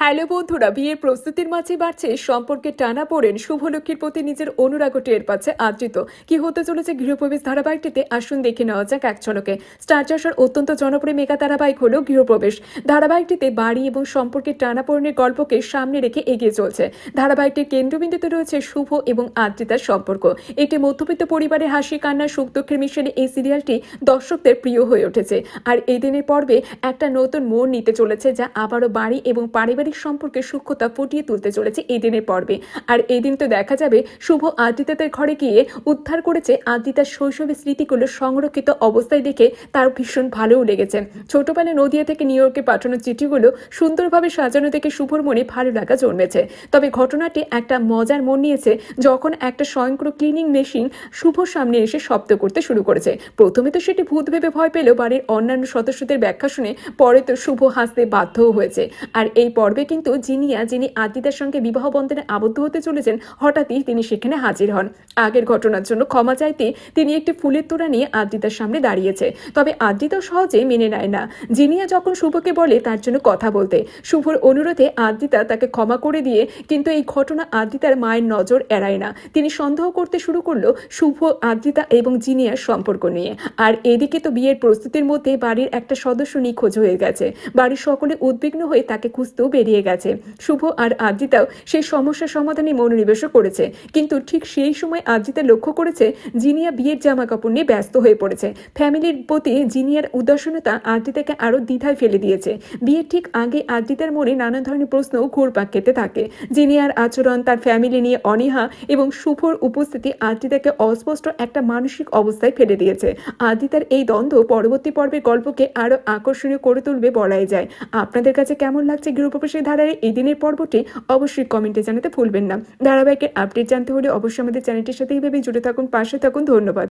Hello বন্ধুরা, বিয়ের প্রস্তুতির মাঝে বাড়ছে সম্পর্কে টানাপোড়েন। শুভলক্ষ্মীর প্রতি নিজের অনুরাগও টের পাচ্ছে আদৃত। কি হতে চলেছে গৃহপ্রবেশ ধারাবাহিকটিতে, আসুন দেখে নেওয়া যাক এক ঝলকে। স্টার জলসার অত্যন্ত জনপ্রিয় মেগা ধারাবাহিক হলো গৃহপ্রবেশ। ধারাবাহিকটিতে বাড়ি এবং সম্পর্কের টানাপোড়েনের গল্পকে সামনে রেখে এগিয়ে চলছে। ধারাবাহিকটির কেন্দ্রবিন্দুতে রয়েছে শুভ এবং আদৃতার সম্পর্ক। একটি মধ্যবিত্ত পরিবারের হাসি কান্না সুখ দুঃখের মিশেলে এই সিরিয়ালটি দর্শকদের প্রিয় হয়ে উঠেছে। আর এই দিনের পর্বে একটা নতুন মোড় নিতে চলেছে, যা আবারও বাড়ি এবং পারিবারিক সম্পর্কে সূক্ষ্মতা ফুটিয়ে তুলতে চলেছে এই দিনের পর্বে। আর এই দিন তো দেখা যাবে শুভ আদৃতাদের ঘরে গিয়ে উদ্ধার করেছে আদৃতার শৈশবের স্মৃতিগুলো সংরক্ষিত অবস্থায় দেখে তার ভীষণ ভালোও লেগেছে। ছোটবেলায় নদিয়া থেকে নিউ ইয়র্কে পাঠানো চিঠিগুলো সুন্দরভাবে সাজানো দেখে শুভর মনে ভালো লাগা জন্মেছে। তবে ঘটনাটি একটা মজার মন নিয়েছে যখন একটা স্বয়ংক্রিয় ক্লিনিং মেশিন শুভর সামনে এসে শব্দ করতে শুরু করেছে। প্রথমে তো সেটি ভূত ভেবে ভয় পেলেও বাড়ির অন্যান্য সদস্যদের ব্যাখ্যা শুনে পরে তো শুভ হাসতে বাধ্যও হয়েছে। আর এই পর্বে কিন্তু জিনিয়া, যিনি আদৃতার সঙ্গে বিবাহ বন্ধনে আবদ্ধ হতে চলেছেন, হঠাৎই তিনি সেখানে হাজির হন। আগের ঘটনার জন্য ক্ষমা চাইতে তিনি একটি ফুলের তোড়া নিয়ে আদৃতার সামনে দাঁড়িয়েছে। তবে আদৃতাও সহজে মেনে নেয় না। জিনিয়া যখন শুভকে বলে তার জন্য কথা বলতে, শুভর অনুরোধে আদৃতা তাকে ক্ষমা করে দিয়ে, কিন্তু এই ঘটনা আদৃতার মায়ের নজর এড়ায় না। তিনি সন্দেহ করতে শুরু করলো শুভ, আদৃতা এবং জিনিয়ার সম্পর্ক নিয়ে। আর এদিকে তো বিয়ের প্রস্তুতির মধ্যে বাড়ির একটা সদস্য নিখোঁজ হয়ে গেছে। বাড়ির সকলে উদ্বিগ্ন হয়ে তাকে খুঁজতেও বেরিয়ে গেছে। শুভ আর আদৃতাও সেই সমস্যার সমাধানে মনোনিবেশও করেছে। কিন্তু ঠিক সেই সময় আদৃতা লক্ষ্য করেছে জিনিয়া বিয়ের জামা কাপড় নিয়ে ব্যস্ত হয়ে পড়েছে। ফ্যামিলির প্রতি জিনিয়ার উদাসীনতা আদৃতাকে আরো দ্বিধায় ফেলে দিয়েছে। বিয়ের ঠিক আগে আদৃতার মনে নানা ধরনের প্রশ্ন ঘুরপাক খেতে থাকে। জিনিয়ার আচরণ, তার ফ্যামিলি নিয়ে অনীহা এবং শুভর উপস্থিতি আদৃতাকে অস্পষ্ট একটা মানসিক অবস্থায় ফেলে দিয়েছে। আদৃতার এই দ্বন্দ্ব পরবর্তী পর্বের গল্পকে আরো আকর্ষণীয় করে তুলবে বলাই যায়। আপনাদের কাছে কেমন লাগছে গৃহপ্রবেশের ধারার এই দিনের পর্বটি অবশ্যই কমেন্টে জানাতে ভুলবেন না। ধারাবাহিকের আপডেট জানতে হলে অবশ্যই আমাদের চ্যানেলটির সাথে এইভাবে জুড়ে থাকুন, পাশে থাকুন। ধন্যবাদ।